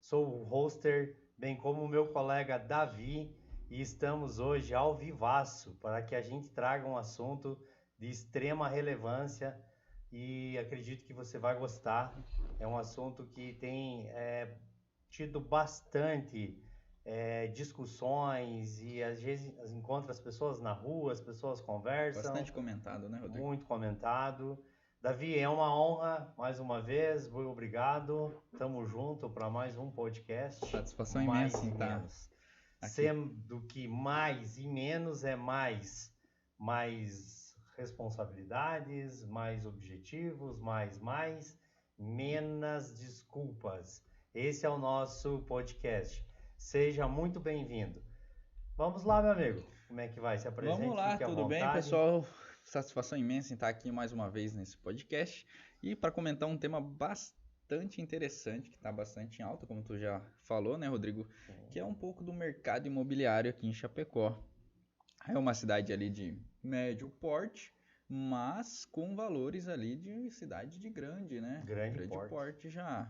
sou o hoster, bem como o meu colega Davi, e estamos hoje ao vivaço para que a gente traga um assunto de extrema relevância e acredito que você vai gostar. É um assunto que tem tido bastante discussões e às vezes encontra as pessoas na rua, as pessoas conversam. Bastante comentado, né, Rodrigo? Muito comentado. Davi, é uma honra, mais uma vez, muito obrigado. Tamo junto para mais um podcast. Satisfação Mais imensa e em estar menos. aqui. Sendo que mais e menos é mais responsabilidades, mais objetivos, mais, menos desculpas. Esse é o nosso podcast. Seja muito bem-vindo. Vamos lá, meu amigo. Como é que vai? Se apresente, Vamos lá, fique à tudo bem, vontade. pessoal? Satisfação imensa em estar aqui mais uma vez nesse podcast e para comentar um tema bastante interessante, que está bastante em alta, como tu já falou, né, Rodrigo? Sim. Que é um pouco do mercado imobiliário aqui em Chapecó. É uma cidade ali de médio porte, mas com valores ali de cidade de grande, né? Grande porte já.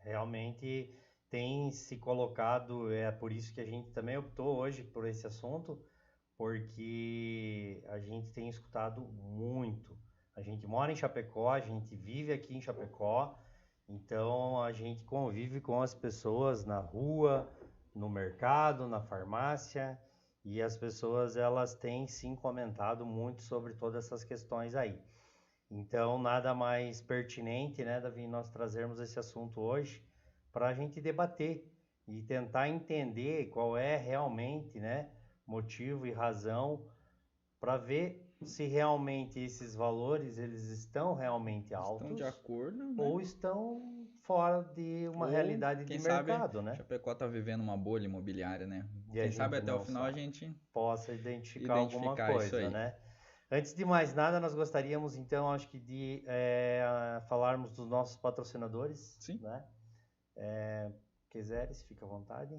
Realmente tem se colocado, é por isso que a gente também optou hoje por esse assunto, porque a gente tem escutado muito. A gente mora em Chapecó, a gente vive aqui em Chapecó, então a gente convive com as pessoas na rua, no mercado, na farmácia, e as pessoas elas têm sim comentado muito sobre todas essas questões aí. Então, nada mais pertinente, né, Davi, nós trazermos esse assunto hoje para a gente debater e tentar entender qual é realmente, né, motivo e razão para ver se realmente esses valores eles estão realmente altos, estão de acordo, né? Ou estão fora de uma realidade de mercado, né? Chapecó está vivendo uma bolha imobiliária, né? E Quem sabe até o final sabe. a gente possa identificar alguma isso coisa, aí. né? Antes de mais nada, nós gostaríamos então, acho que de falarmos dos nossos patrocinadores, Sim. né? Quiseres, fica à vontade.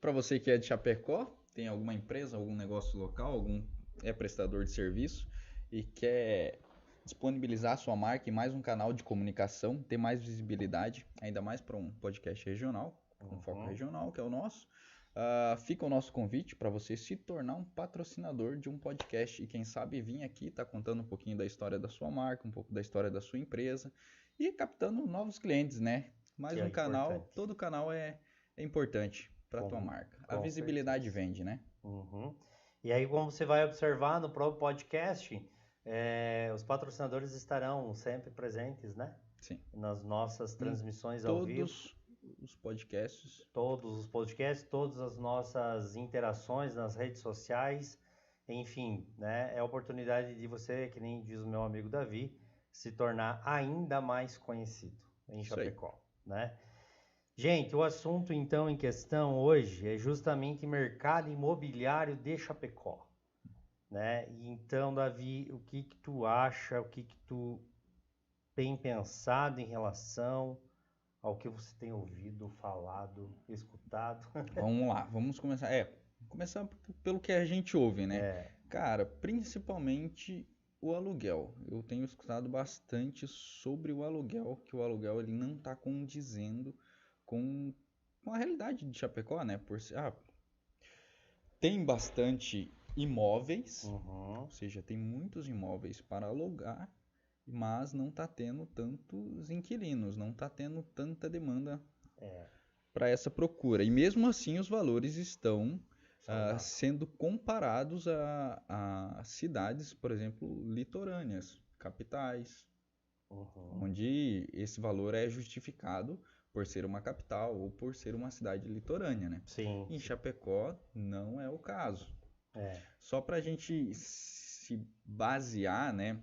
Para você que é de Chapecó, tem alguma empresa, algum negócio local, algum prestador de serviço e quer disponibilizar sua marca em mais um canal de comunicação, ter mais visibilidade, ainda mais para um podcast regional, com foco regional, que é o nosso. Fica o nosso convite para você se tornar um patrocinador de um podcast e quem sabe vir aqui, tá contando um pouquinho da história da sua marca, um pouco da história da sua empresa e captando novos clientes, né? Mais um canal, importante. todo canal é importante para tua marca. A visibilidade certeza. vende, né? E aí, como você vai observar no próprio podcast, os patrocinadores estarão sempre presentes, né? Sim. Nas nossas transmissões ao vivo. Todos os podcasts, todas as nossas interações nas redes sociais, enfim, né? É a oportunidade de você, que nem diz o meu amigo Davi, se tornar ainda mais conhecido em Chapecó, né? Gente, o assunto então em questão hoje é justamente mercado imobiliário de Chapecó, né? Então, Davi, o que tu acha, o que tu tem pensado em relação ao que você tem ouvido, falado, escutado? Vamos lá, vamos começar. Começar pelo que a gente ouve, né? Cara, principalmente o aluguel. Eu tenho escutado bastante sobre o aluguel, que o aluguel ele não está condizendo com a realidade de Chapecó, né? Tem bastante imóveis, ou seja, tem muitos imóveis para alugar, mas não está tendo tantos inquilinos, não está tendo tanta demanda para essa procura. E mesmo assim os valores estão sendo comparados a cidades, por exemplo, litorâneas, capitais, onde esse valor é justificado por ser uma capital ou por ser uma cidade litorânea, né? Sim. Em Chapecó não é o caso. Só para a gente se basear, né?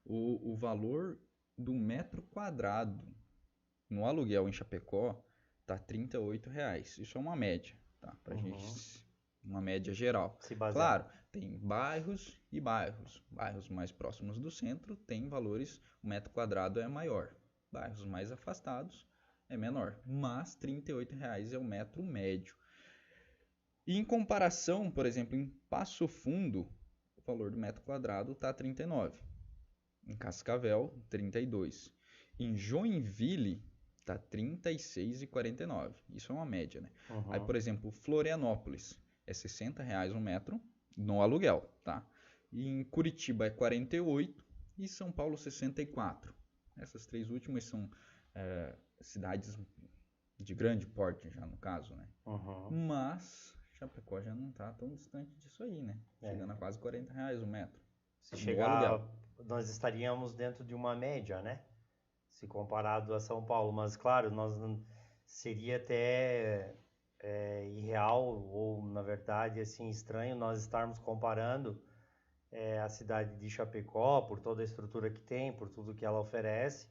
O valor do metro quadrado no aluguel em Chapecó está R$ 38,00. Isso é uma média, tá? Pra gente, uma média geral. Claro, tem bairros e bairros. Bairros mais próximos do centro tem valores, o metro quadrado é maior. Bairros mais afastados é menor, mas R$ 38,00 é o metro médio. E em comparação, por exemplo, em Passo Fundo, o valor do metro quadrado está R$ 39,00. Em Cascavel, R$ 32,00. Em Joinville, tá R$ 36,49. Isso é uma média, né? Uhum. Aí, por exemplo, Florianópolis é R$ 60 um metro no aluguel, tá? E em Curitiba é 48 e São Paulo 64. Essas três últimas são cidades de grande porte já no caso, né? Uhum. Mas Chapecó já não tá tão distante disso aí, né? Chegando a quase R$ 40 o metro. Se chegar, nós estaríamos dentro de uma média, né? Se comparado a São Paulo, mas claro, seria até irreal ou na verdade assim estranho nós estarmos comparando a cidade de Chapecó por toda a estrutura que tem, por tudo que ela oferece,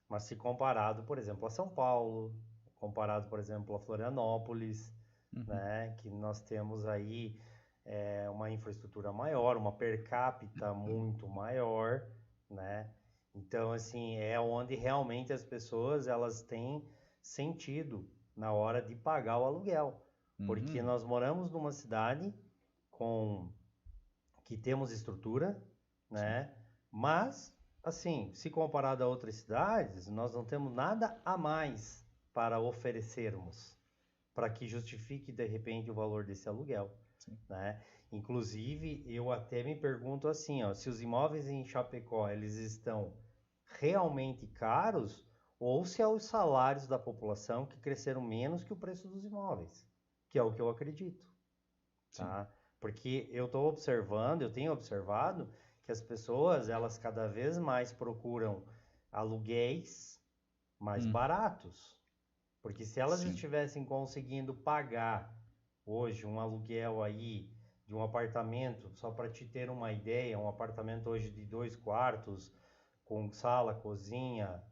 mas se comparado, por exemplo, a São Paulo, comparado, por exemplo, a Florianópolis, né, que nós temos aí uma infraestrutura maior, uma per capita muito maior, né? Então, assim, é onde realmente as pessoas elas têm sentido na hora de pagar o aluguel, porque nós moramos numa cidade que temos estrutura, né? Sim. Mas, assim, se comparado a outras cidades, nós não temos nada a mais para oferecermos, para que justifique de repente o valor desse aluguel, sim, né? Inclusive, eu até me pergunto assim, ó, se os imóveis em Chapecó eles estão realmente caros ou se é os salários da população que cresceram menos que o preço dos imóveis, que é o que eu acredito, tá? Porque eu tenho observado que as pessoas, elas cada vez mais procuram aluguéis mais baratos. Porque se elas estivessem conseguindo pagar hoje um aluguel aí de um apartamento, só para te ter uma ideia, um apartamento hoje de 2 quartos, com sala, cozinha,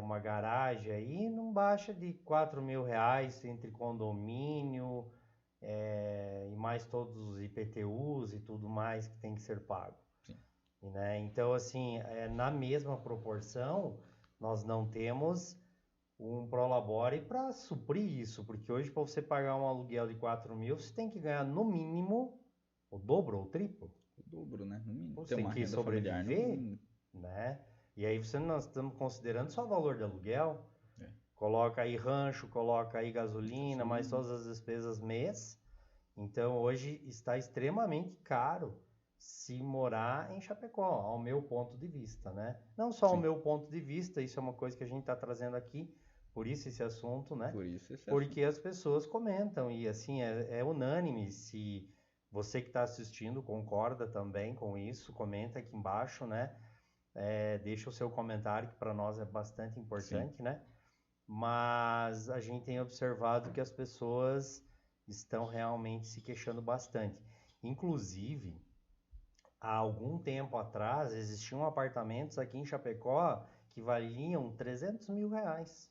uma garagem aí, não baixa de R$ 4.000 entre condomínio, e mais todos os IPTUs e tudo mais que tem que ser pago. Sim. Né? Então, assim, na mesma proporção, nós não temos um prolabore para suprir isso, porque hoje para você pagar um aluguel de 4.000, você tem que ganhar no mínimo o dobro ou o triplo. O dobro, né? No mínimo. Você tem que sobreviver, né? E aí nós estamos considerando só o valor de aluguel, coloca aí rancho, coloca aí gasolina, mais todas as despesas mês. Então hoje está extremamente caro se morar em Chapecó, ao meu ponto de vista, né? Não só ao meu ponto de vista, isso é uma coisa que a gente está trazendo aqui, por isso esse assunto, né? Porque as pessoas comentam e assim é unânime. Se você que está assistindo concorda também com isso, comenta aqui embaixo, né? Deixa o seu comentário, que para nós é bastante importante, né? Mas a gente tem observado que as pessoas estão realmente se queixando bastante. Inclusive, há algum tempo atrás, existiam apartamentos aqui em Chapecó que valiam R$ 300.000.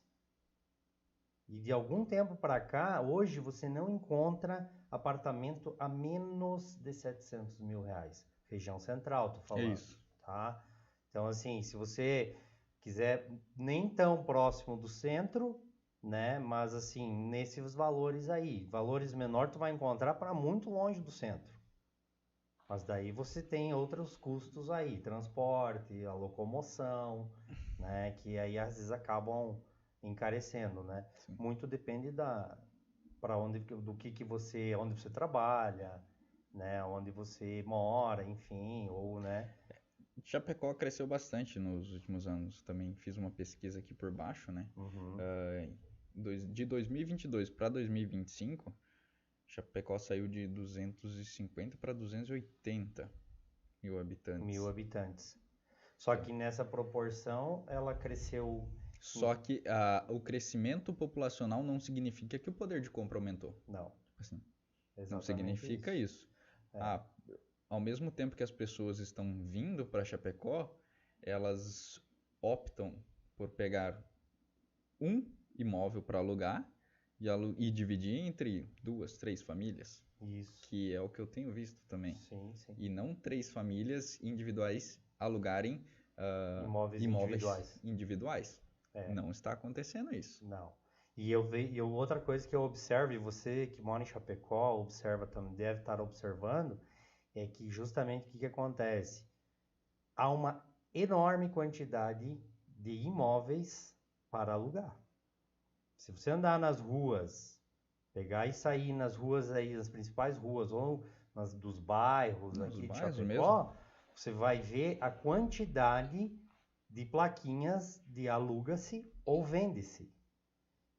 E de algum tempo para cá, hoje você não encontra apartamento a menos de R$ 700.000. Região central, tô falando. É isso. Tá? Então, assim, se você quiser nem tão próximo do centro, né? Mas assim, nesses valores aí, valores menores tu vai encontrar para muito longe do centro. Mas daí você tem outros custos aí, transporte, a locomoção, né? Que aí às vezes acabam encarecendo, né? Sim. Muito depende onde você trabalha, né? Onde você mora, enfim, ou, né? Chapecó cresceu bastante nos últimos anos. Também fiz uma pesquisa aqui por baixo, né? De 2022 para 2025, Chapecó saiu de 250 para 280 mil habitantes. 1.000 habitantes. Só que nessa proporção ela cresceu. Só que o crescimento populacional não significa que o poder de compra aumentou. Não. Assim, não significa isso. Ao mesmo tempo que as pessoas estão vindo para Chapecó, elas optam por pegar um imóvel para alugar e dividir entre 2, 3 famílias. Isso. Que é o que eu tenho visto também. Sim, sim. E não 3 famílias individuais alugarem imóveis individuais. Não está acontecendo isso. Não. E outra coisa que eu observo, e você que mora em Chapecó observa também, deve estar observando, é que justamente o que acontece? Há uma enorme quantidade de imóveis para alugar. Se você andar nas ruas, pegar e sair nas ruas aí, nas principais ruas, ou dos bairros aqui de Chapecó, você vai ver a quantidade de plaquinhas de aluga-se ou vende-se.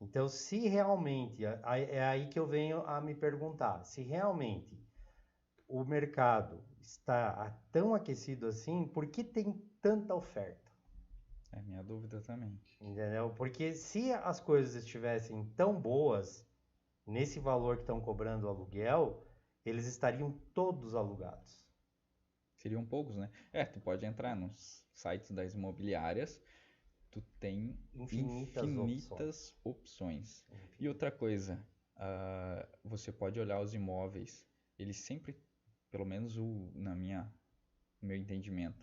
Então, se realmente, é aí que eu venho a me perguntar, se realmente o mercado está tão aquecido assim, por que tem tanta oferta? É minha dúvida também. Entendeu? Porque se as coisas estivessem tão boas, nesse valor que estão cobrando o aluguel, eles estariam todos alugados. Seriam poucos, né? Tu pode entrar nos sites das imobiliárias, tu tem infinitas opções. E outra coisa, você pode olhar os imóveis, eles sempre, pelo menos no meu entendimento,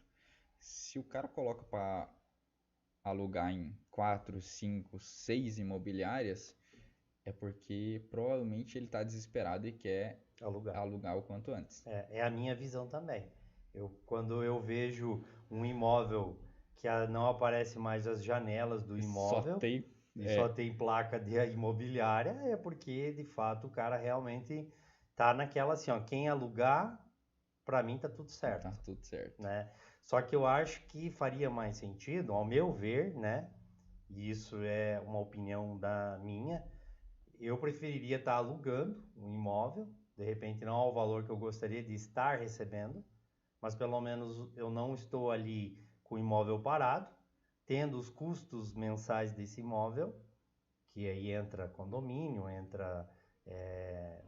se o cara coloca para alugar em 4, 5, 6 imobiliárias, é porque provavelmente ele está desesperado e quer alugar o quanto antes. É a minha visão também. Quando eu vejo um imóvel que não aparece mais as janelas do imóvel só tem placa de imobiliária, é porque de fato o cara realmente tá naquela assim, ó, quem alugar, para mim tá tudo certo. Tá tudo certo. Né? Só que eu acho que faria mais sentido, ao meu ver, né? E isso é uma opinião minha, eu preferiria estar alugando um imóvel, de repente não ao valor que eu gostaria de estar recebendo, mas pelo menos eu não estou ali com o imóvel parado, tendo os custos mensais desse imóvel, que aí entra ccondomínio, entra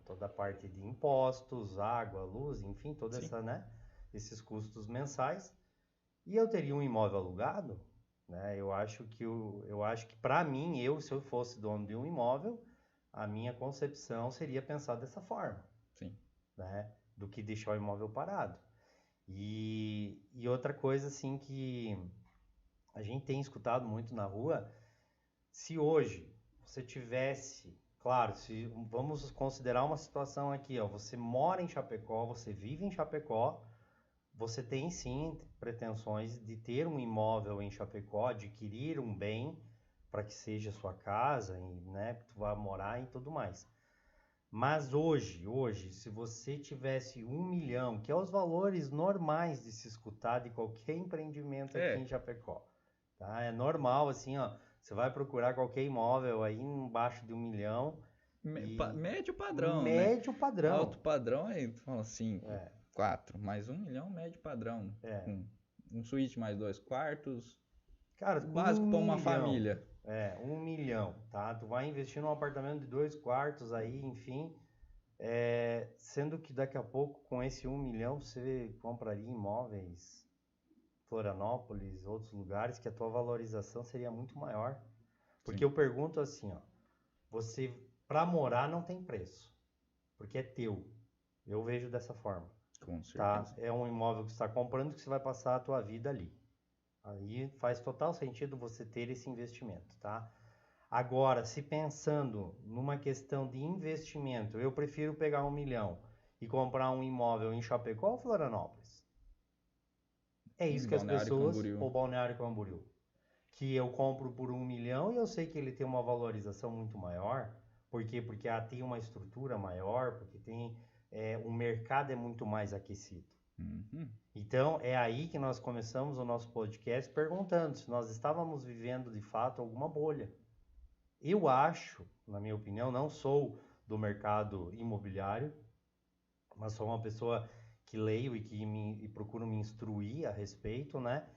toda a parte de impostos, água, luz, enfim, toda esses custos mensais, e eu teria um imóvel alugado, né? Eu acho que para mim, se eu fosse dono de um imóvel, a minha concepção seria pensar dessa forma, sim, né? Do que deixar o imóvel parado. E outra coisa assim que a gente tem escutado muito na rua, se hoje você tivesse, claro, vamos considerar uma situação aqui, ó, você mora em Chapecó, você vive em Chapecó, você tem sim pretensões de ter um imóvel em Chapecó, adquirir um bem para que seja sua casa, né, que tu vá morar e tudo mais. Mas hoje, se você tivesse 1 milhão, que é os valores normais de se escutar de qualquer empreendimento aqui em Chapecó, tá? É normal, assim, ó, você vai procurar qualquer imóvel aí embaixo de 1 milhão. Médio padrão, médio né? Padrão. Alto padrão aí, fala 5, 4, mais 1 milhão, médio padrão. Um suíte mais 2 quartos. Cara, básico para uma família. 1 milhão, tá? Tu vai investir num apartamento de 2 quartos aí, enfim. Sendo que daqui a pouco, com esse 1 milhão, você compraria imóveis, Florianópolis, outros lugares, que a tua valorização seria muito maior. Porque eu pergunto assim, ó, você, para morar não tem preço, porque é teu. Eu vejo dessa forma. Com certeza. Tá? É um imóvel que você está comprando que você vai passar a tua vida ali. Aí faz total sentido você ter esse investimento, tá? Agora, se pensando numa questão de investimento, eu prefiro pegar 1 milhão e comprar um imóvel em Chapecó ou Florianópolis? É isso que as pessoas... Ou Balneário Camboriú. Que eu compro por 1 milhão e eu sei que ele tem uma valorização muito maior. Por quê? Porque tem uma estrutura maior, porque o mercado é muito mais aquecido. Uhum. Então, é aí que nós começamos o nosso podcast perguntando se nós estávamos vivendo de fato alguma bolha. Eu acho, na minha opinião, não sou do mercado imobiliário, mas sou uma pessoa que leio e procuro me instruir a respeito, né?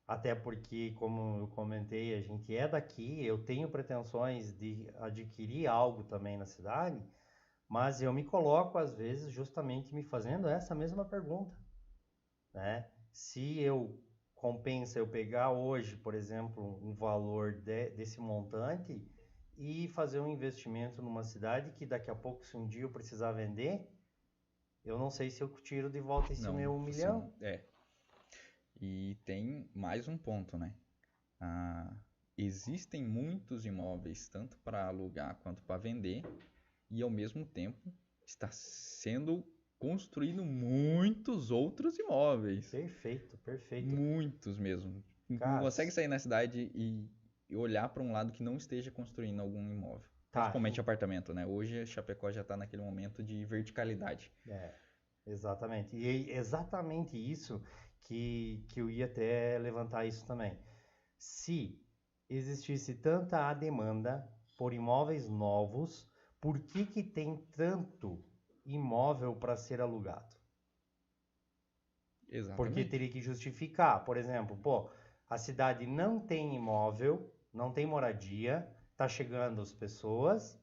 Até porque, como eu comentei, a gente é daqui, eu tenho pretensões de adquirir algo também na cidade, mas eu me coloco, às vezes, justamente me fazendo essa mesma pergunta, né? Se compensa eu pegar hoje, por exemplo, um valor desse montante e fazer um investimento numa cidade que daqui a pouco, se um dia eu precisar vender, eu não sei se eu tiro de volta esse meu 1 milhão. E tem mais um ponto, né? Existem muitos imóveis, tanto para alugar quanto para vender, e ao mesmo tempo está sendo construído muitos outros imóveis. Perfeito. Muitos mesmo. Cara, não consegue sair na cidade e olhar para um lado que não esteja construindo algum imóvel. Principalmente apartamento, né? Hoje Chapecó já está naquele momento de verticalidade. Exatamente. E exatamente isso que eu ia até levantar isso também. Se existisse tanta a demanda por imóveis novos, por que tem tanto imóvel para ser alugado? Exatamente. Porque teria que justificar. Por exemplo, a cidade não tem imóvel, não tem moradia, está chegando as pessoas,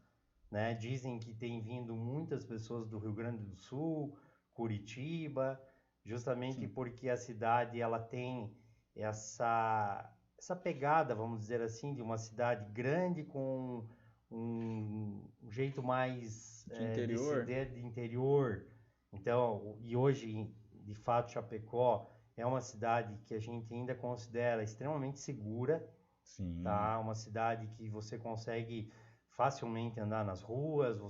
né? Dizem que tem vindo muitas pessoas do Rio Grande do Sul, Curitiba, justamente porque a cidade ela tem essa pegada, vamos dizer assim, de uma cidade grande com um jeito mais de interior. Então, e hoje, de fato, Chapecó é uma cidade que a gente ainda considera extremamente segura. Sim. Tá? Uma cidade que você consegue facilmente andar nas ruas,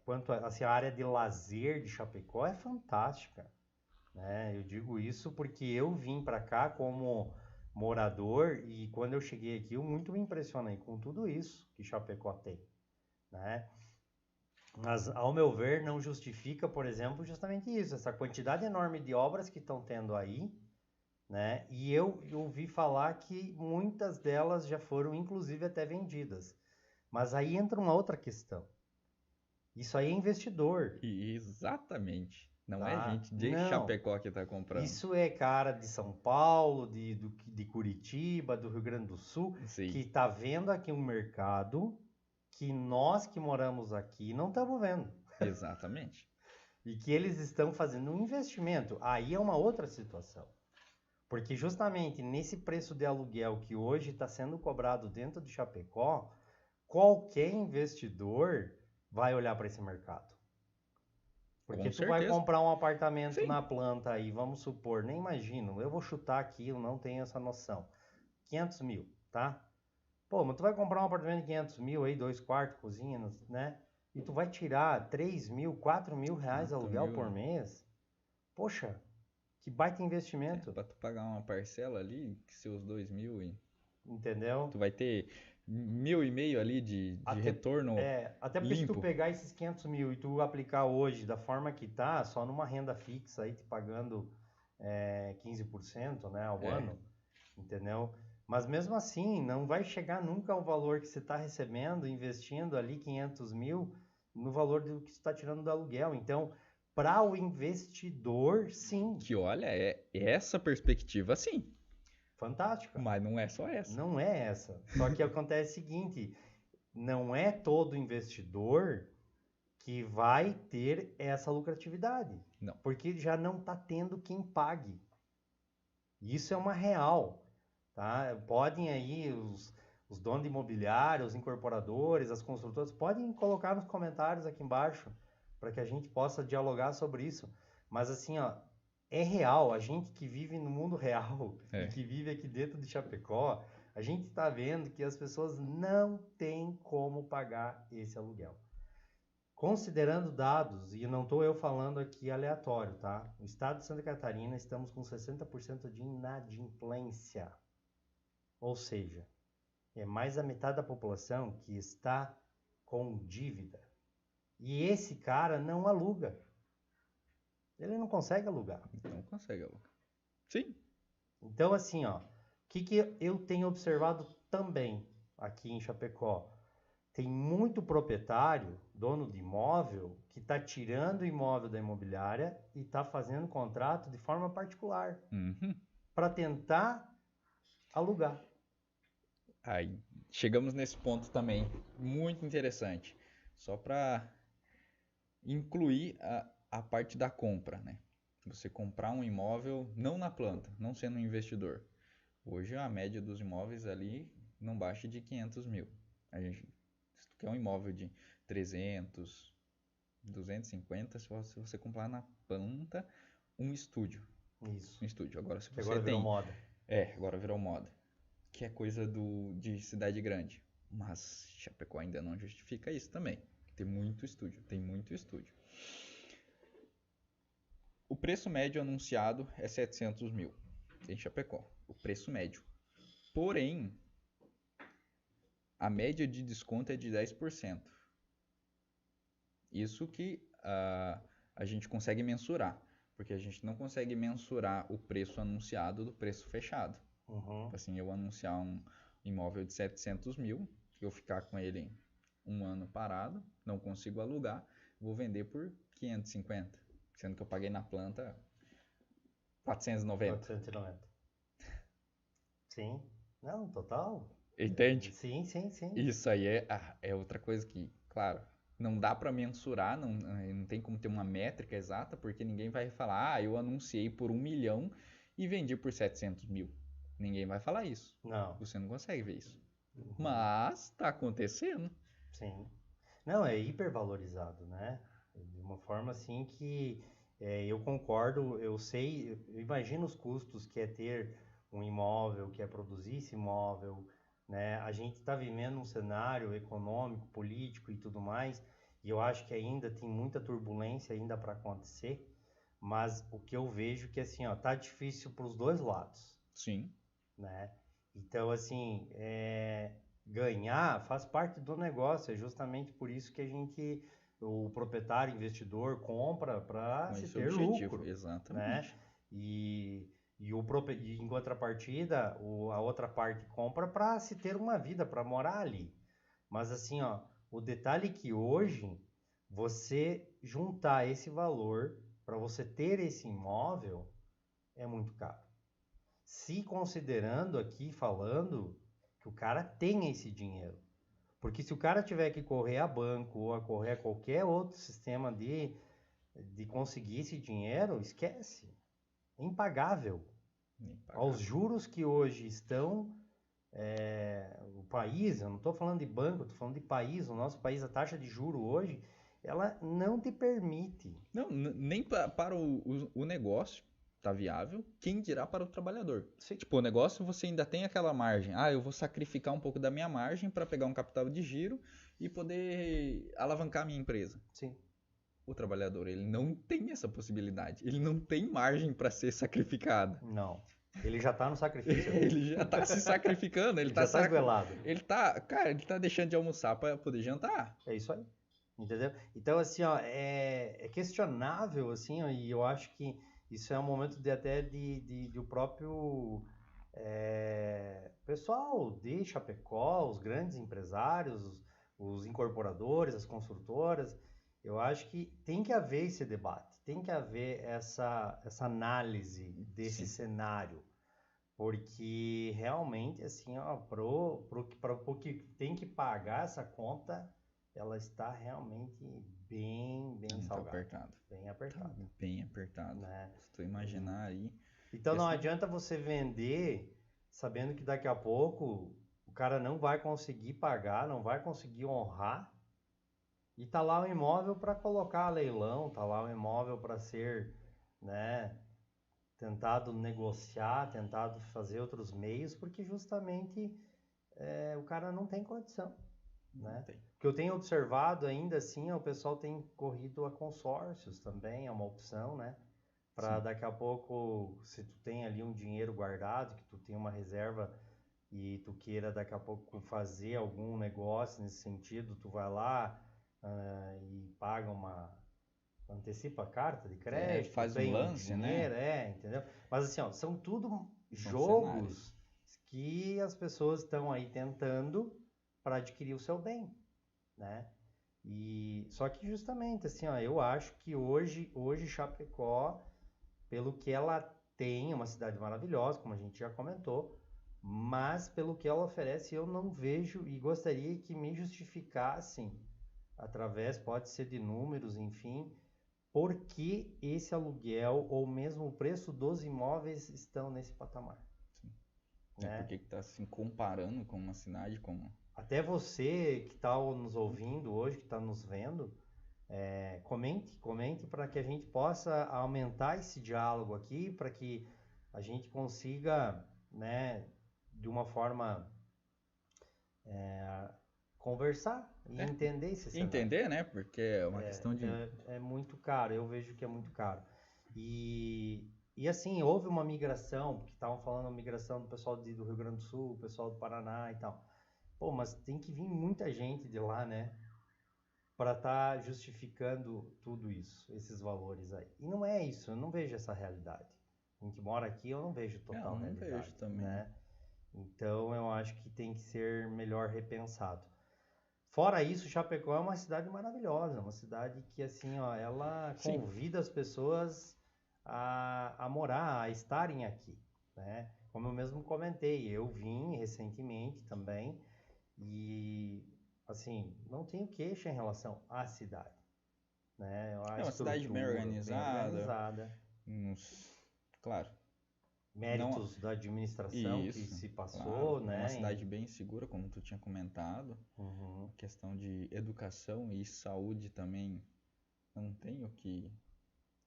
quanto a área de lazer de Chapecó é fantástica, né? Eu digo isso porque eu vim para cá como morador e quando eu cheguei aqui eu muito me impressionei com tudo isso que Chapecó tem, né? Mas, ao meu ver, não justifica, por exemplo, justamente isso, essa quantidade enorme de obras que estão tendo aí, né? E eu ouvi falar que muitas delas já foram, inclusive, até vendidas. Mas aí entra uma outra questão. Isso aí é investidor. Exatamente. Não tá? é gente de Chapecó que está comprando. Isso é cara de São Paulo, de Curitiba, do Rio Grande do Sul, que está vendo aqui um mercado que nós que moramos aqui não estamos vendo. Exatamente. E que eles estão fazendo um investimento. Aí é uma outra situação. Porque justamente nesse preço de aluguel que hoje está sendo cobrado dentro de Chapecó, qualquer investidor vai olhar para esse mercado. Porque tu vai comprar um apartamento na planta aí, vamos supor, nem imagino, eu vou chutar aqui, eu não tenho essa noção. 500 mil, tá? Mas tu vai comprar um apartamento de 500 mil aí, 2 quartos, cozinha, né? E tu vai tirar 3 mil, 4 mil reais de aluguel por mês? Poxa, que baita investimento. Para tu pagar uma parcela ali, seus 2 mil, entendeu? Tu vai ter 1,5 mil ali de retorno até porque limpo. Se tu pegar esses 500 mil e tu aplicar hoje da forma que tá, só numa renda fixa aí te pagando 15%, né, ao ano, entendeu? Mas mesmo assim, não vai chegar nunca ao valor que você está recebendo, investindo ali 500 mil no valor do que você está tirando do aluguel. Então, para o investidor, sim. Que olha, essa perspectiva, sim. Fantástica. Mas não é só essa. Não é essa. Só que acontece o seguinte, não é todo investidor que vai ter essa lucratividade. Não. Porque já não está tendo quem pague. Isso é uma real. Tá? Podem aí os donos de imobiliário, os incorporadores, as construtoras, podem colocar nos comentários aqui embaixo para que a gente possa dialogar sobre isso. Mas assim, é real, a gente que vive no mundo real e que vive aqui dentro de Chapecó, a gente está vendo que as pessoas não têm como pagar esse aluguel. Considerando dados, e não estou eu falando aqui aleatório, tá? No estado de Santa Catarina estamos com 60% de inadimplência. Ou seja, é mais da metade da população que está com dívida. E esse cara não aluga. Ele não consegue alugar. Não consegue alugar. Sim. Então, assim, o que eu tenho observado também aqui em Chapecó? Tem muito proprietário, dono de imóvel, que está tirando o imóvel da imobiliária e está fazendo contrato de forma particular. Para tentar alugar. Aí, chegamos nesse ponto também, muito interessante. Só para incluir a parte da compra, né? Você comprar um imóvel não na planta, não sendo um investidor. Hoje a média dos imóveis ali não baixa de 500 mil. Se tu quer um imóvel de 300, 250, se você comprar na planta um estúdio. Isso. Um estúdio. Agora se você agora virou moda. Agora virou moda. Que é coisa de cidade grande. Mas Chapecó ainda não justifica isso também. Tem muito estúdio. O preço médio anunciado é 700 mil em Chapecó. O preço médio. Porém, a média de desconto é de 10%. Isso que a gente consegue mensurar, porque a gente não consegue mensurar o preço anunciado do preço fechado. Assim, eu anunciar um imóvel de 700 mil, eu ficar com ele um ano parado, não consigo alugar, vou vender por 550, sendo que eu paguei na planta 490. 490. Sim. Não, total. Entende? Sim. Isso aí é outra coisa que, claro, não dá para mensurar, não tem como ter uma métrica exata, porque ninguém vai falar, eu anunciei por 1 milhão e vendi por 700 mil. Ninguém vai falar isso. Não. Você não consegue ver isso. Mas tá acontecendo. Sim. Não, é hipervalorizado, né? De uma forma assim que eu concordo, eu sei, eu imagino os custos que é ter um imóvel, que é produzir esse imóvel, né? A gente está vivendo um cenário econômico, político e tudo mais, e eu acho que ainda tem muita turbulência ainda para acontecer, mas o que eu vejo que assim, ó, tá difícil para os dois lados. Sim. Né? Então, assim, ganhar faz parte do negócio, é justamente por isso que o proprietário, investidor, compra para se ter lucro. Exatamente. Né? E em contrapartida, a outra parte compra para se ter uma vida, para morar ali. Mas assim, ó, o detalhe é que hoje, você juntar esse valor para você ter esse imóvel é muito caro. Se considerando aqui, falando, que o cara tem esse dinheiro. Porque se o cara tiver que correr a banco ou a correr a qualquer outro sistema de conseguir esse dinheiro, esquece. É impagável. Aos juros que hoje estão, o país, eu não estou falando de banco, estou falando de país, o nosso país, a taxa de juro hoje, ela não te permite. Não, nem para o negócio tá viável, quem dirá para o trabalhador. Sim. Tipo, o negócio você ainda tem aquela margem. Eu vou sacrificar um pouco da minha margem para pegar um capital de giro e poder alavancar a minha empresa. Sim. O trabalhador, ele não tem essa possibilidade. Ele não tem margem para ser sacrificado. Não. Ele já tá no sacrifício. Ele já tá se sacrificando. Ele já tá esguelado. Ele tá deixando de almoçar para poder jantar. É isso aí. Entendeu? Então, assim, ó, é questionável, assim, ó, e eu acho que isso é um momento de o próprio pessoal de Chapecó, os grandes empresários, os incorporadores, as construtoras, eu acho que tem que haver esse debate, tem que haver essa análise desse cenário, porque realmente, assim, ó, pro que tem que pagar essa conta, ela está realmente bem salgada. Bem apertado. Tá bem apertado. Né? Se tu imaginar aí. Então não adianta você vender sabendo que daqui a pouco o cara não vai conseguir pagar, não vai conseguir honrar. E tá lá o imóvel para colocar a leilão, tá lá o imóvel para ser, né, tentado negociar, tentado fazer outros meios, porque justamente o cara não tem condição. Né? O que eu tenho observado ainda assim, o pessoal tem corrido a consórcios também, é uma opção, né? Para daqui a pouco, se tu tem ali um dinheiro guardado, que tu tem uma reserva e tu queira daqui a pouco fazer algum negócio nesse sentido, tu vai lá e paga antecipa a carta de crédito, faz um lance, dinheiro, né? Entendeu? Mas assim, ó, são tudo jogos que as pessoas estão aí tentando para adquirir o seu bem, né? E só que justamente assim, ó, eu acho que hoje Chapecó, pelo que ela tem, é uma cidade maravilhosa, como a gente já comentou, mas pelo que ela oferece, eu não vejo e gostaria que me justificassem através, pode ser de números, enfim, por que esse aluguel ou mesmo o preço dos imóveis estão nesse patamar. Sim. Né? Por que está se comparando com uma cidade como... Até você que está nos ouvindo hoje, que está nos vendo, comente para que a gente possa aumentar esse diálogo aqui, para que a gente consiga, né, de uma forma conversar e entender esse cenário. Entender, né? Porque é uma questão de... É muito caro, eu vejo que é muito caro. E assim, houve uma migração, porque estavam falando uma migração do pessoal do Rio Grande do Sul, o pessoal do Paraná e tal. Pô, mas tem que vir muita gente de lá, né? Para estar justificando tudo isso, esses valores aí. E não é isso, eu não vejo essa realidade. A gente mora aqui, eu não vejo total Eu não realidade, vejo também. né? Então eu acho que tem que ser melhor repensado. Fora isso, Chapecó é uma cidade maravilhosa, uma cidade que assim, ó, ela Sim. convida as pessoas a morar, a estarem aqui, né? Como eu mesmo comentei, eu vim recentemente também e assim, não tenho queixa em relação à cidade, né? A É uma cidade bem estrutura bem organizada, claro, não méritos da administração que isso, se claro, passou, é uma né? cidade bem segura, como tu tinha comentado. Uhum. Questão de educação e saúde também não tem o que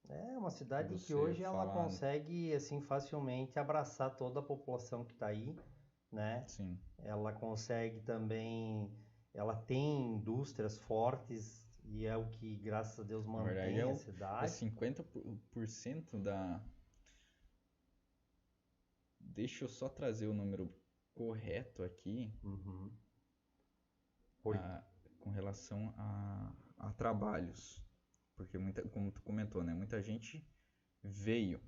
É uma cidade que você hoje ela falar, né? consegue assim facilmente abraçar toda a população que está aí, né? Sim. Ela consegue também, ela tem indústrias fortes e é o que, graças a Deus, Na verdade mantém a é cidade. 50% da. Deixa eu só trazer o número correto aqui, Uhum. Por... com relação a trabalhos. Porque, como tu comentou, né? Muita gente veio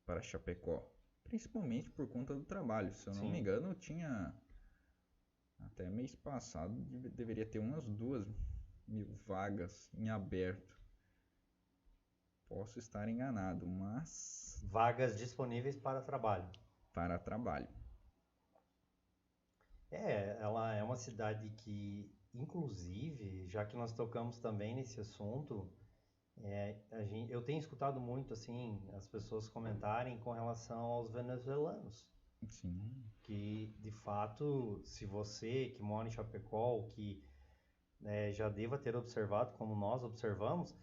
para Chapecó, principalmente por conta do trabalho. Se eu não me Sim. engano, tinha até mês passado, deveria ter umas 2.000 vagas em aberto. Posso estar enganado, mas Vagas disponíveis para trabalho. para trabalho. Ela é uma cidade que, inclusive, já que nós tocamos também nesse assunto, eu tenho escutado muito assim as pessoas comentarem com relação aos venezuelanos. Sim. Que, de fato, se você que mora em Chapecó, ou que já deva ter observado, como nós observamos,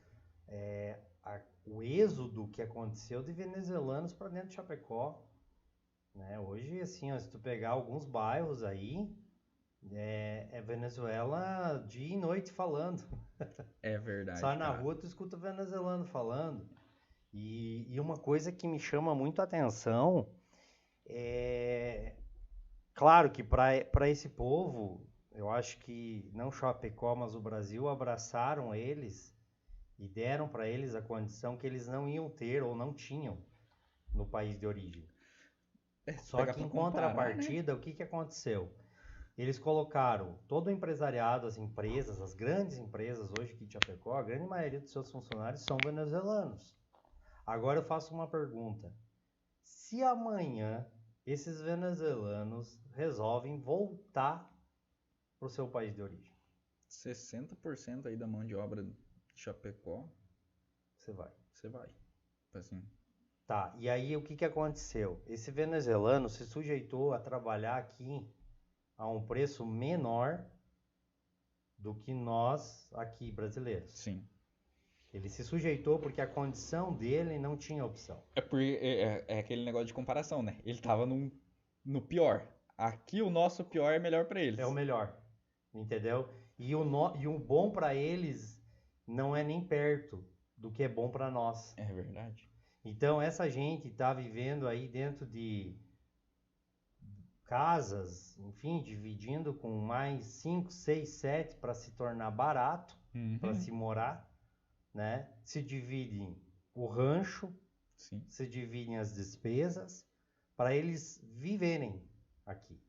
o êxodo que aconteceu de venezuelanos para dentro de Chapecó. Né? Hoje, assim, ó, se tu pegar alguns bairros aí, é Venezuela dia e noite falando. É verdade, Sai na cara. rua, tu escuta venezuelano falando. E uma coisa que me chama muito a atenção é, claro que para esse povo, eu acho que não Chapecó, mas o Brasil abraçaram eles e deram para eles a condição que eles não iam ter ou não tinham no país de origem. Se Só pegar que para em comparar, né? contrapartida, o que aconteceu? Eles colocaram todo o empresariado, as empresas, as grandes empresas hoje aqui de Chapecó, a grande maioria dos seus funcionários são venezuelanos. Agora eu faço uma pergunta. Se amanhã esses venezuelanos resolvem voltar para o seu país de origem, 60% aí da mão de obra de Chapecó, você vai. você vai. Assim, Tá, e aí o que aconteceu? Esse venezuelano se sujeitou a trabalhar aqui a um preço menor do que nós aqui brasileiros. sim. Ele se sujeitou porque a condição dele não tinha opção. É aquele negócio de comparação, né? Ele tava no pior. Aqui o nosso pior é melhor para eles. É o melhor, entendeu? E o bom para eles não é nem perto do que é bom para nós. É verdade. Então essa gente está vivendo aí dentro de casas, enfim, dividindo com mais 5, 6, 7 para se tornar barato, para se morar, né? Se dividem o rancho, sim. Se dividem as despesas para eles viverem aqui.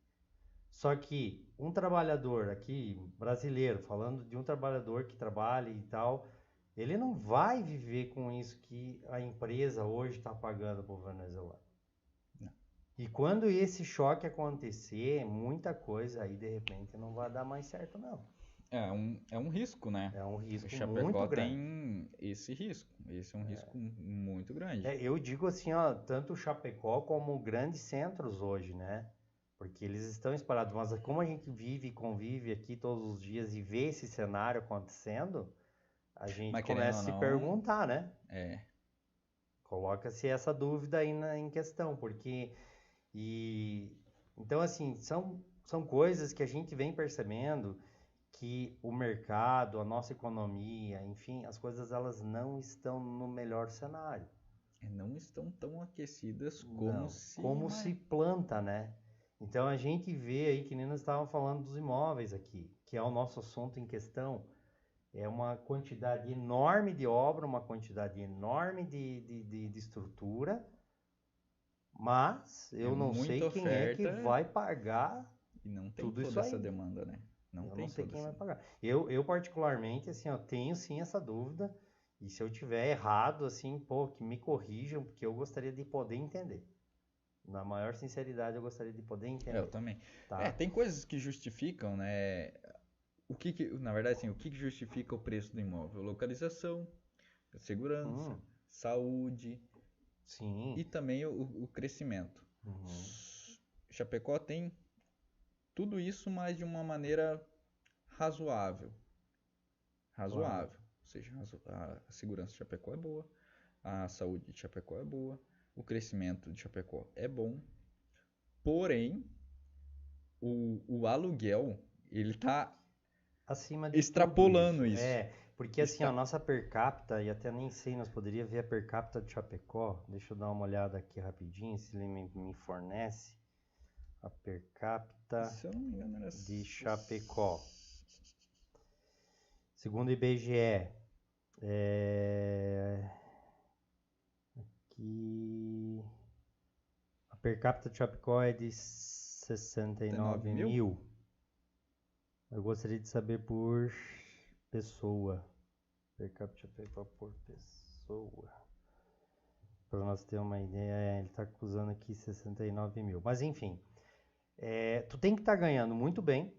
Só que um trabalhador aqui, brasileiro, falando de um trabalhador que trabalha e tal, ele não vai viver com isso que a empresa hoje está pagando para o venezuelano. Não. E quando esse choque acontecer, muita coisa aí de repente não vai dar mais certo, não. É um risco, né? É um risco O Chapecó muito grande. tem esse risco. Esse é um risco muito grande. Eu digo assim, ó, tanto o Chapecó como grandes centros hoje, né? Porque eles estão espalhados, mas como a gente vive e convive aqui todos os dias e vê esse cenário acontecendo, a gente Mas começa a se perguntar, né? É. Coloca-se essa dúvida aí em questão, porque então assim, são coisas que a gente vem percebendo que o mercado, a nossa economia, enfim, as coisas elas não estão no melhor cenário. Não estão tão aquecidas Não, como se planta, né? Então a gente vê aí, que nem nós estávamos falando dos imóveis aqui, que é o nosso assunto em questão, é uma quantidade enorme de obra, uma quantidade enorme de estrutura, mas eu não sei muita quem é que oferta vai pagar e não tem tudo isso toda essa aí. demanda, né? Eu não sei quem vai pagar. Eu particularmente, assim, eu tenho sim essa dúvida, e se eu tiver errado, assim, pô, que me corrijam, porque eu gostaria de poder entender. Na maior sinceridade, eu gostaria de poder entender. Eu também. Tá? Tem coisas que justificam, né? Na verdade, assim, o que justifica o preço do imóvel? Localização, segurança, saúde, Sim. e também o crescimento. Chapecó tem tudo isso, mas de uma maneira razoável. Razoável. Ou seja, a segurança de Chapecó é boa, a saúde de Chapecó é boa, o crescimento de Chapecó é bom, porém, o aluguel, ele está acima de extrapolando tudo isso. isso. Porque assim, a nossa per capita, e até nem sei, nós poderíamos ver a per capita de Chapecó. Deixa eu dar uma olhada aqui rapidinho, se ele me fornece a per capita se eu não me engano, era de Chapecó. Segundo o IBGE, aqui a per capita de Chapecó é de 69 mil. Eu gostaria de saber por pessoa. Per capita Chapecó por pessoa. Para nós ter uma ideia, ele está acusando aqui 69 mil. Mas enfim, tu tem que estar ganhando muito bem,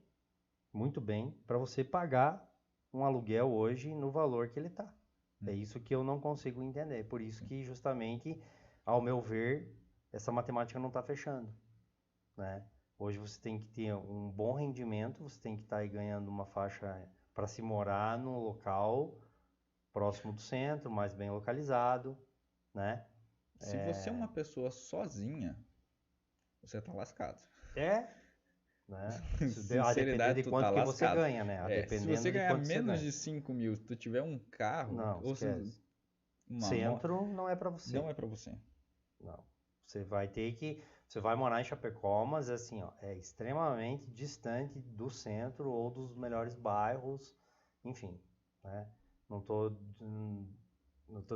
para você pagar um aluguel hoje no valor que ele está. É isso que eu não consigo entender. Por isso que justamente, ao meu ver, essa matemática não está fechando, né? Hoje você tem que ter um bom rendimento, você tem que estar aí ganhando uma faixa para se morar num local próximo do centro, mais bem localizado, né? Se você é uma pessoa sozinha, você tá lascado. Né? A depender de quanto que você ganha, né? Se você ganhar menos de 5 mil, se tu tiver um carro, não, ou esquece. Centro não é para você. Não é para você. Não. Você vai ter que... Você vai morar em Chapecó, mas assim, ó, é extremamente distante do centro ou dos melhores bairros, enfim, né? Não tô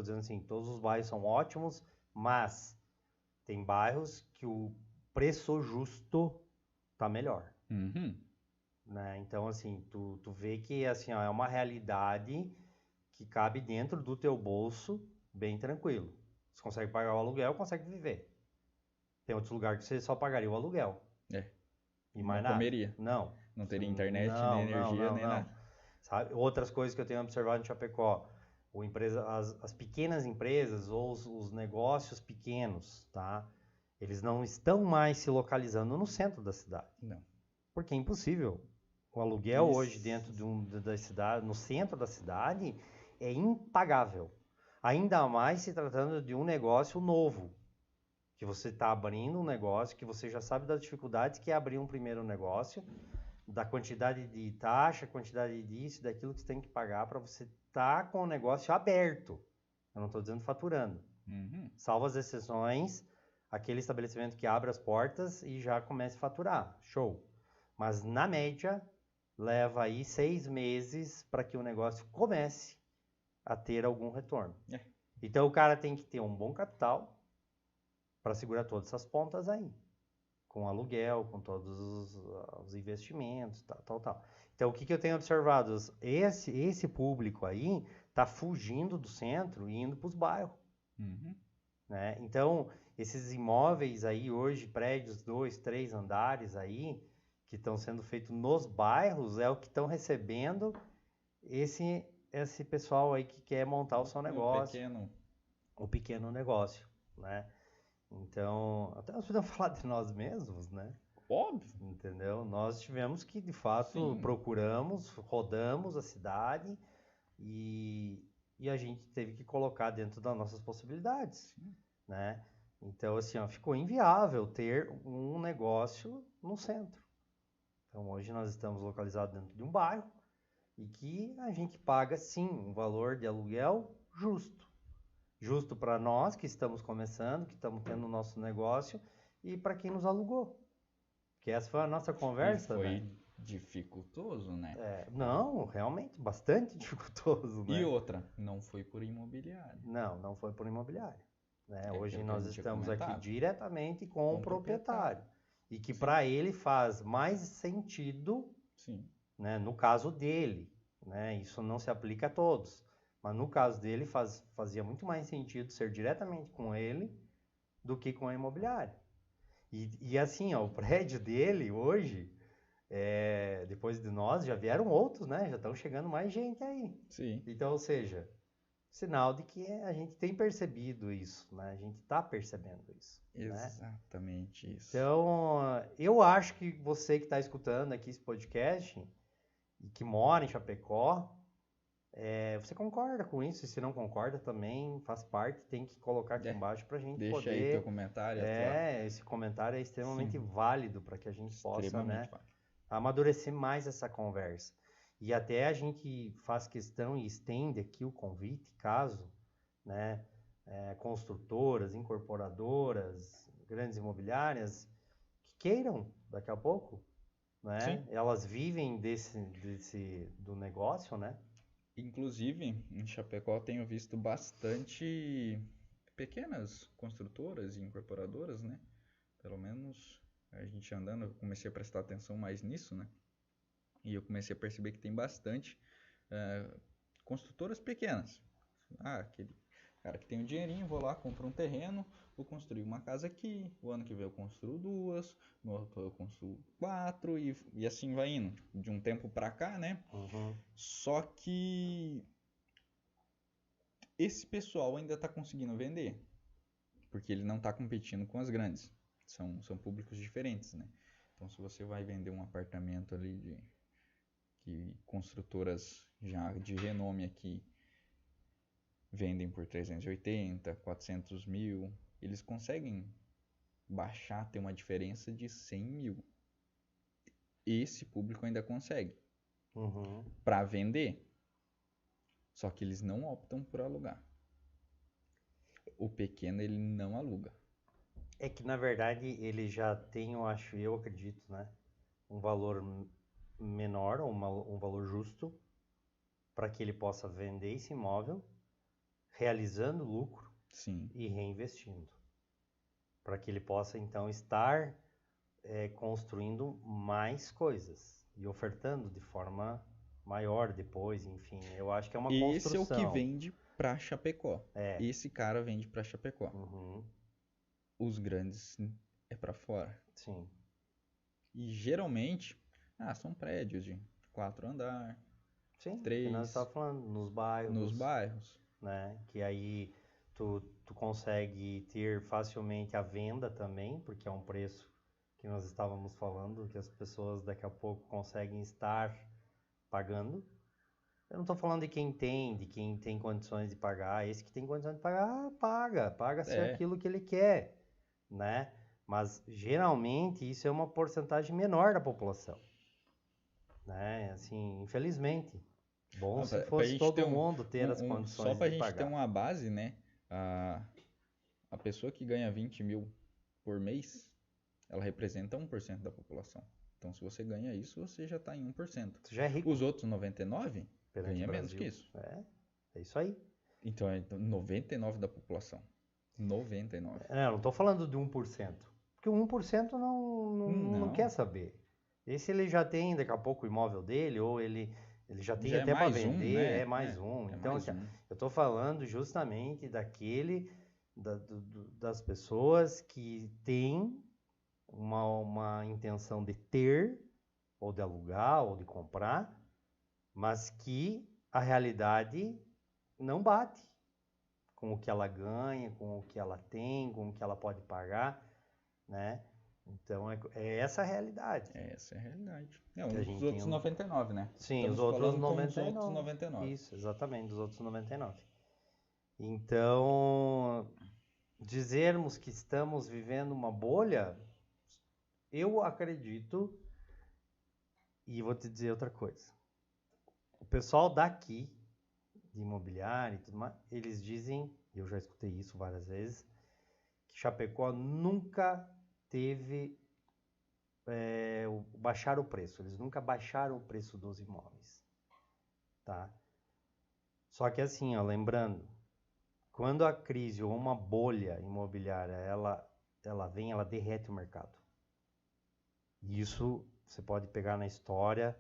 dizendo assim, todos os bairros são ótimos, mas tem bairros que o preço justo tá melhor. Né? Então, assim, tu vê que assim, ó, é uma realidade que cabe dentro do teu bolso bem tranquilo. Você consegue pagar o aluguel, consegue viver. Tem outros lugares que você só pagaria o aluguel. E mais nada. Comeria. Não teria internet, nem energia, nem nada. Sabe? Outras coisas que eu tenho observado em Chapecó. As pequenas empresas ou os negócios pequenos, tá? Eles não estão mais se localizando no centro da cidade. Não. Porque é impossível. O aluguel hoje dentro da cidade, no centro da cidade, é impagável. Ainda mais se tratando de um negócio novo. Que você está abrindo um negócio, que você já sabe das dificuldades que é abrir um primeiro negócio, da quantidade de taxa, quantidade disso, daquilo que você tem que pagar para você estar com o negócio aberto. Eu não estou dizendo faturando. Salvo as exceções, aquele estabelecimento que abre as portas e já começa a faturar. Show. Mas na média, leva aí 6 meses para que o negócio comece a ter algum retorno. Então o cara tem que ter um bom capital para segurar todas essas pontas aí. Com aluguel, com todos os investimentos, tal. Então o que eu tenho observado? Esse público aí está fugindo do centro e indo para os bairros. Né? Então esses imóveis aí hoje, prédios 2, 3 andares aí, que estão sendo feitos nos bairros, é o que estão recebendo esse pessoal aí que quer montar o seu negócio. O pequeno negócio, né? Então, até nós podemos falar de nós mesmos, né? Óbvio. Entendeu? Nós tivemos que, de fato, procuramos, rodamos a cidade e a gente teve que colocar dentro das nossas possibilidades, né? Então, assim, ó, ficou inviável ter um negócio no centro. Então, hoje nós estamos localizados dentro de um bairro e que a gente paga, sim, um valor de aluguel justo. Justo para nós que estamos começando, que estamos tendo o nosso negócio e para quem nos alugou. Porque essa foi a nossa conversa, e foi né? dificultoso, né? Não, realmente, bastante dificultoso, né? E outra, não foi por imobiliário. Não foi por imobiliário. Né? Hoje aquilo que a nós gente tinha estamos aqui comentado. diretamente com o proprietário. E que Sim. para ele faz mais sentido, Sim. né? No caso dele, né? Isso não se aplica a todos. Mas no caso dele fazia muito mais sentido ser diretamente com ele do que com a imobiliária. E assim, ó, o prédio dele hoje, depois de nós, já vieram outros, né? Já estão chegando mais gente aí. Sim. Então, ou seja, sinal de que a gente tem percebido isso, né? A gente está percebendo isso. Exatamente né? isso. Então, eu acho que você que está escutando aqui esse podcast e que mora em Chapecó, você concorda com isso? E se não concorda também, faz parte, tem que colocar aqui embaixo para a gente deixa poder... Deixa aí teu comentário. Esse comentário é extremamente válido para que a gente possa, né, válido. amadurecer mais essa conversa. E até a gente faz questão e estende aqui o convite, caso, né, construtoras, incorporadoras, grandes imobiliárias que queiram daqui a pouco, né? Elas vivem do negócio, né? Inclusive, em Chapecó tenho visto bastante pequenas construtoras e incorporadoras, né? Pelo menos a gente andando, eu comecei a prestar atenção mais nisso, né? E eu comecei a perceber que tem bastante construtoras pequenas. Aquele cara que tem um dinheirinho, vou lá, compro um terreno, vou construir uma casa aqui, o ano que vem eu construo 2, no outro eu construo 4 e assim vai indo, de um tempo pra cá, né? Uhum. Só que esse pessoal ainda está conseguindo vender, porque ele não está competindo com as grandes, são públicos diferentes, né? Então se você vai vender um apartamento ali que construtoras já de renome aqui vendem por 380, 400 mil, eles conseguem baixar, ter uma diferença de 100 mil. Esse público ainda consegue para vender, só que eles não optam por alugar. O pequeno ele não aluga. É que na verdade ele já tem, eu acredito, né, um valor menor, um valor justo para que ele possa vender esse imóvel, realizando lucro. Sim. E reinvestindo, para que ele possa então estar construindo mais coisas e ofertando de forma maior depois, enfim, eu acho que é uma construção. Esse é o que vende para Chapecó. Esse cara vende para Chapecó. Os grandes é para fora. Sim. E geralmente, são prédios de 4 andares. Sim, 3. Que nós estávamos falando, nos bairros. Nos bairros. Né? Que aí tu consegue ter facilmente a venda também, porque é um preço que nós estávamos falando, que as pessoas daqui a pouco conseguem estar pagando. Eu não estou falando de quem tem condições de pagar. Esse que tem condições de pagar, paga-se aquilo que ele quer, né? Mas geralmente isso é uma porcentagem menor da população, né? Assim, infelizmente. Bom se fosse todo mundo ter as condições de pagar. Só para a gente ter uma base, né? A pessoa que ganha 20 mil por mês, ela representa 1% da população. Então, se você ganha isso, você já está em 1%. Você já é rico. Os outros 99 ganham menos que isso. É isso aí. Então, é 99% da população. 99%. Eu não estou falando de 1%. Porque o 1% não quer saber. Esse ele já tem daqui a pouco o imóvel dele, ou ele já tem até para vender, né? É mais um. Então, assim, eu estou falando justamente das pessoas que têm uma intenção de ter, ou de alugar, ou de comprar, mas que a realidade não bate com o que ela ganha, com o que ela tem, com o que ela pode pagar, né? Então, é essa a realidade. Essa é a realidade. Os outros 99, né? Sim, os outros 99. Isso, exatamente, dos outros 99. Então, dizermos que estamos vivendo uma bolha, eu acredito, e vou te dizer outra coisa. O pessoal daqui, de imobiliário e tudo mais, eles dizem, eu já escutei isso várias vezes, que Chapecó nunca teve baixar o preço. Eles nunca baixaram o preço dos imóveis, tá? Só que assim, ó, lembrando, quando a crise ou uma bolha imobiliária, ela vem, ela derrete o mercado. Isso você pode pegar na história,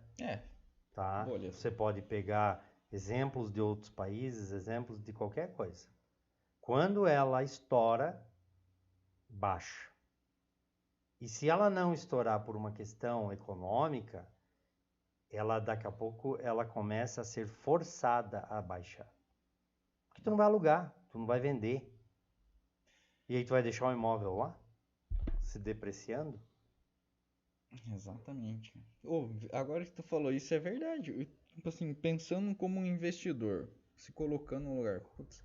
tá? Bolha. Você pode pegar exemplos de outros países, exemplos de qualquer coisa. Quando ela estoura, baixa. E se ela não estourar por uma questão econômica, ela daqui a pouco ela começa a ser forçada a baixar. Porque tu não vai alugar, tu não vai vender. E aí tu vai deixar o imóvel lá, se depreciando? Exatamente. Agora que tu falou isso, é verdade. Tipo assim, pensando como um investidor, se colocando no lugar. Putz,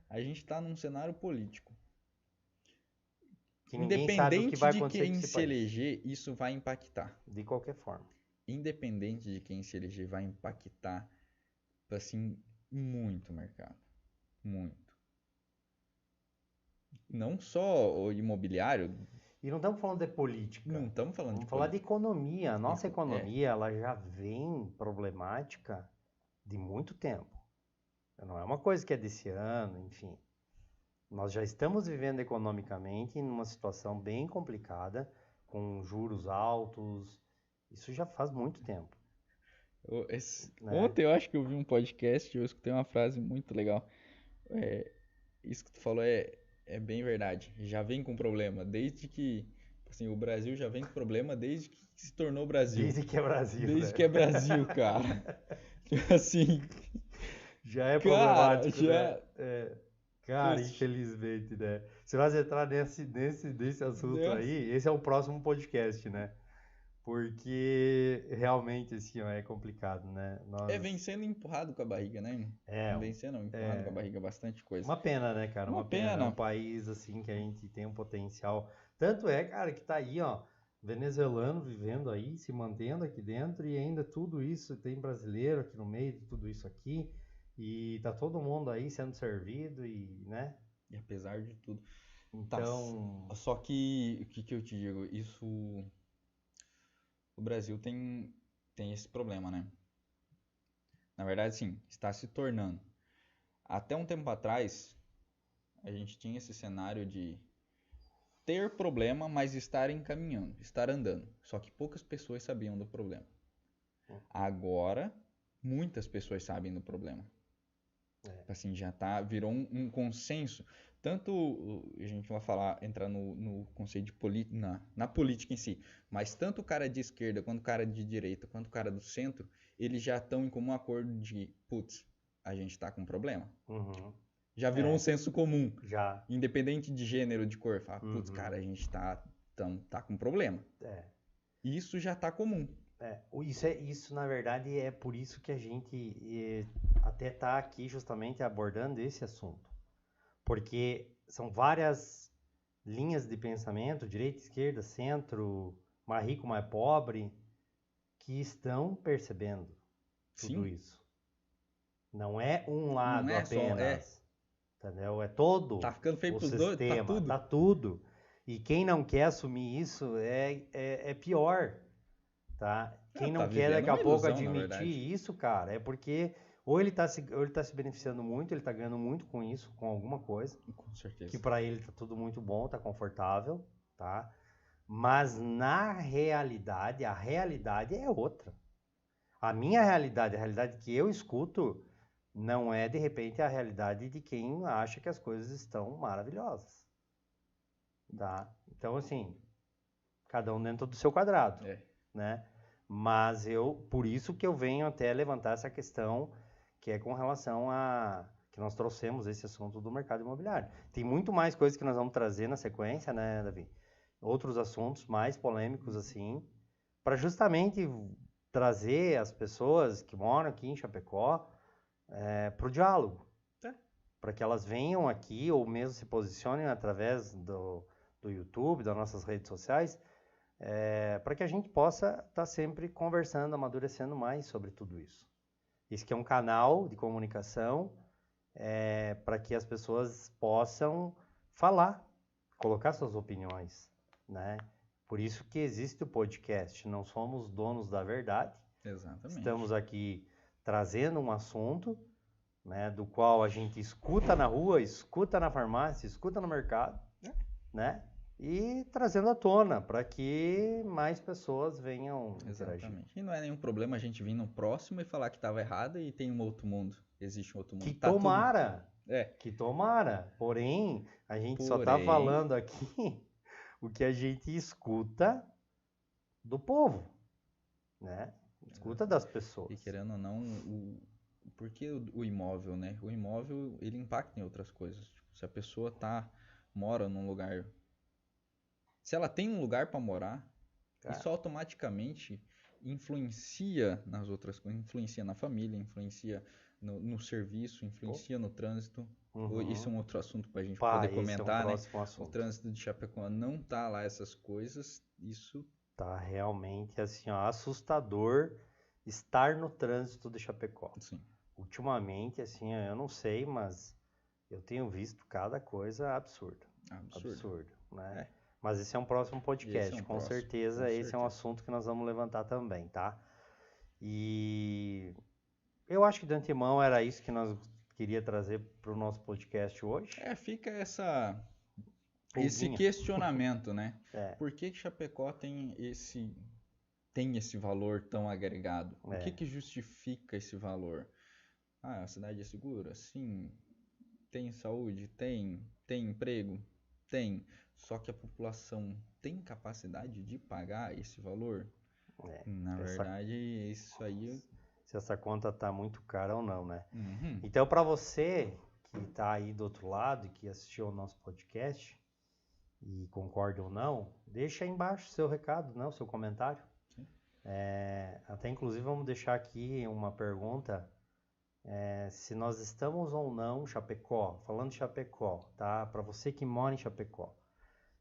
a gente tá num cenário político. Que ninguém sabe o que vai Independente de acontecer com quem esse se país. eleger, isso vai impactar. De qualquer forma. Independente de quem se eleger, vai impactar, assim, muito o mercado. Muito. Não só o imobiliário. E não estamos falando de política. Não estamos falando Vamos falar de economia. A nossa economia, é. ela já vem problemática de muito tempo. Não é uma coisa que é desse ano, enfim. Nós já estamos vivendo economicamente numa situação bem complicada, com juros altos. Isso já faz muito tempo. Ontem eu acho que eu vi um podcast e eu escutei uma frase muito legal. Isso que tu falou é bem verdade. Já vem com problema desde que... Assim, o Brasil já vem com problema desde que se tornou Brasil. Desde que é Brasil, Desde né? que é Brasil, cara. Assim... Já é problemático, cara, né? Cara, infelizmente, né? Você vai entrar nesse assunto aí, esse é o próximo podcast, né? Porque realmente, assim, ó, é complicado, né? Vem sendo empurrado com a barriga, né? Vem sendo empurrado com a barriga bastante coisa. Uma pena, né, cara? Uma pena. É um país, assim, que a gente tem um potencial. Tanto é, cara, que tá aí, ó, venezuelano vivendo aí, se mantendo aqui dentro e ainda tudo isso, tem brasileiro aqui no meio de tudo isso aqui. E tá todo mundo aí sendo servido e, né? E apesar de tudo. Então... Tá. Só que, o que eu te digo? Isso... O Brasil tem esse problema, né? Na verdade, sim, está se tornando. Até um tempo atrás, a gente tinha esse cenário de ter problema, mas estar encaminhando, estar andando. Só que poucas pessoas sabiam do problema. Agora, muitas pessoas sabem do problema. Assim, já virou um consenso. Tanto, a gente vai entrar no conceito de na política em si, mas tanto o cara de esquerda, quanto o cara de direita, quanto o cara do centro, eles já estão em comum acordo de, putz, a gente tá com problema. Já virou um senso comum. Já. Independente de gênero, de cor. Fala, putz, cara, a gente tá com problema. Isso já tá comum. Isso, na verdade, é por isso que a gente até tá aqui justamente abordando esse assunto. Porque são várias linhas de pensamento, direita, esquerda, centro, mais rico, mais pobre, que estão percebendo tudo isso. Não é um lado apenas, entendeu? É todo tá ficando feio o pros sistema, dois, tá tudo. E quem não quer assumir isso é pior, tá? Quem não quer daqui a pouco admitir isso, cara, é porque ou ele tá se beneficiando muito, ele tá ganhando muito com isso, com alguma coisa. Com certeza. Que para ele tá tudo muito bom, tá confortável, tá? Mas na realidade, a realidade é outra. A minha realidade, a realidade que eu escuto, não é de repente a realidade de quem acha que as coisas estão maravilhosas, tá? Então, assim, cada um dentro do seu quadrado, né? Mas por isso que eu venho até levantar essa questão que é com relação a que nós trouxemos esse assunto do mercado imobiliário. Tem muito mais coisas que nós vamos trazer na sequência, né, Davi? Outros assuntos mais polêmicos, assim, para justamente trazer as pessoas que moram aqui em Chapecó para o diálogo. Para que elas venham aqui ou mesmo se posicionem através do YouTube, das nossas redes sociais, para que a gente possa estar sempre conversando, amadurecendo mais sobre tudo isso. Esse que é um canal de comunicação para que as pessoas possam falar, colocar suas opiniões, né? Por isso que existe o podcast, não somos donos da verdade. Exatamente. Estamos aqui trazendo um assunto, né, do qual a gente escuta na rua, escuta na farmácia, escuta no mercado, né? E trazendo à tona para que mais pessoas venham interagir. Exatamente. E não é nenhum problema a gente vir no próximo e falar que estava errado e tem um outro mundo. Existe um outro mundo. Que tomara! Que tomara! Porém, a gente só está falando aqui o que a gente escuta do povo, né? Escuta das pessoas. E querendo ou não, porque o imóvel, né? O imóvel, ele impacta em outras coisas. Tipo, se a pessoa mora num lugar... Se ela tem um lugar para morar, isso automaticamente influencia nas outras coisas. Influencia na família, influencia no serviço, influencia no trânsito. Isso é um outro assunto para a gente poder comentar, né? O trânsito de Chapecó não tá lá essas coisas. Isso tá realmente assim, ó, assustador estar no trânsito de Chapecó. Sim. Ultimamente, assim, eu não sei, mas eu tenho visto cada coisa absurda. Absurdo, né? Mas esse é um próximo podcast, com certeza esse é um assunto que nós vamos levantar também, tá? E eu acho que de antemão era isso que nós queria trazer para o nosso podcast hoje. Fica esse questionamento, né? Por que Chapecó tem esse valor tão agregado? O que justifica esse valor? A cidade é segura? Sim. Tem saúde? Tem. Tem emprego? Tem. Só que a população tem capacidade de pagar esse valor? Na verdade, isso aí... Se essa conta tá muito cara ou não, né? Então, para você que tá aí do outro lado e que assistiu ao nosso podcast e concorda ou não, deixa aí embaixo o seu recado, né? O seu comentário. Até inclusive vamos deixar aqui uma pergunta, se nós estamos ou não Chapecó, falando de Chapecó, tá? Para você que mora em Chapecó.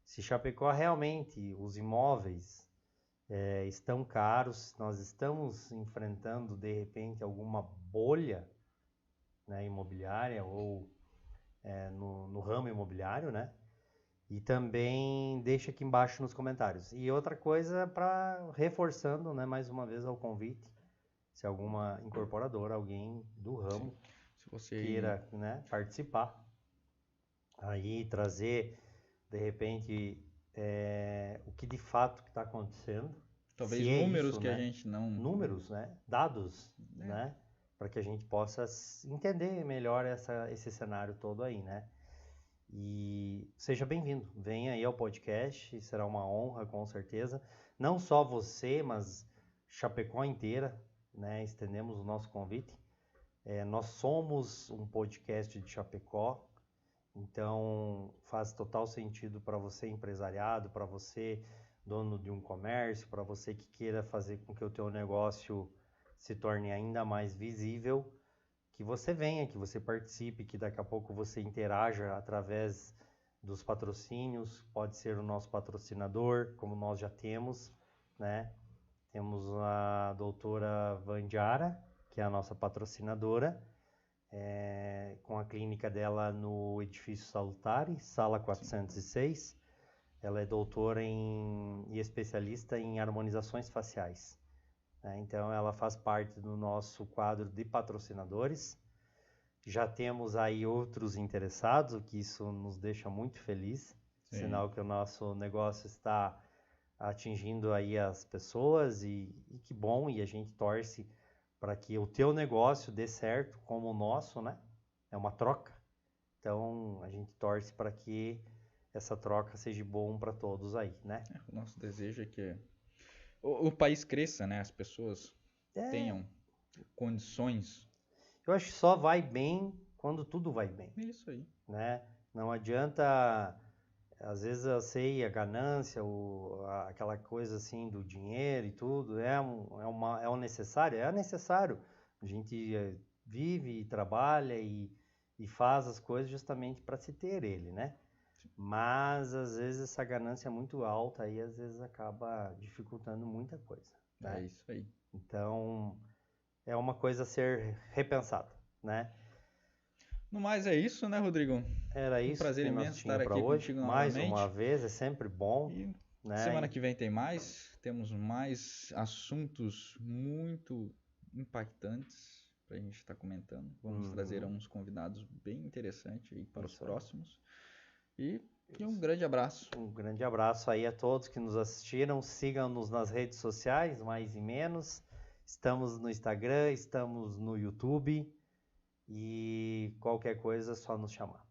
Se Chapecó realmente, os imóveis estão caros, nós estamos enfrentando de repente alguma bolha, né, imobiliária ou no ramo imobiliário, né? E também deixa aqui embaixo nos comentários. E outra coisa, reforçando, né, mais uma vez ao convite, se alguma incorporadora, alguém do ramo se você queira, né, participar, aí trazer de repente o que de fato está acontecendo. Talvez números que a gente não... Números, né? Dados, né? Para que a gente possa entender melhor esse cenário todo aí, né? E seja bem-vindo. Venha aí ao podcast, será uma honra, com certeza. Não só você, mas Chapecó inteira, né? Estendemos o nosso convite. Nós somos um podcast de Chapecó, então faz total sentido para você empresariado, para você dono de um comércio, para você que queira fazer com que o teu negócio se torne ainda mais visível, que você venha, que você participe, que daqui a pouco você interaja através dos patrocínios, pode ser o nosso patrocinador, como nós já temos, né? Temos a doutora Vandiara, que é a nossa patrocinadora, com a clínica dela no Edifício Salutare, sala 406. Sim. Ela é doutora e especialista em harmonizações faciais. Então, ela faz parte do nosso quadro de patrocinadores. Já temos aí outros interessados, o que isso nos deixa muito feliz. Sim. Sinal que o nosso negócio está atingindo aí as pessoas e que bom, e a gente torce para que o teu negócio dê certo como o nosso, né? É uma troca. Então, a gente torce para que essa troca seja bom para todos aí, né? O nosso desejo é que o país cresça, né? As pessoas tenham condições. Eu acho que só vai bem quando tudo vai bem. É isso aí. Né? Não adianta, às vezes eu sei, a ganância, aquela coisa assim do dinheiro e tudo, é o necessário? É necessário. A gente vive e trabalha e faz as coisas justamente para se ter ele, né? Mas às vezes essa ganância é muito alta e às vezes acaba dificultando muita coisa. Né? É isso aí. Então é uma coisa a ser repensada, né? No mais é isso, né, Rodrigo? Era isso. Um prazer imenso estar aqui hoje. contigo mais novamente. uma vez, é sempre bom. né? Semana que vem tem mais, temos mais assuntos muito impactantes para a gente estar comentando. Vamos trazer uns convidados bem interessantes aí para os próximos. E um grande abraço. Um grande abraço aí a todos que nos assistiram. Sigam-nos nas redes sociais, mais e menos. Estamos no Instagram, estamos no YouTube. E qualquer coisa é só nos chamar.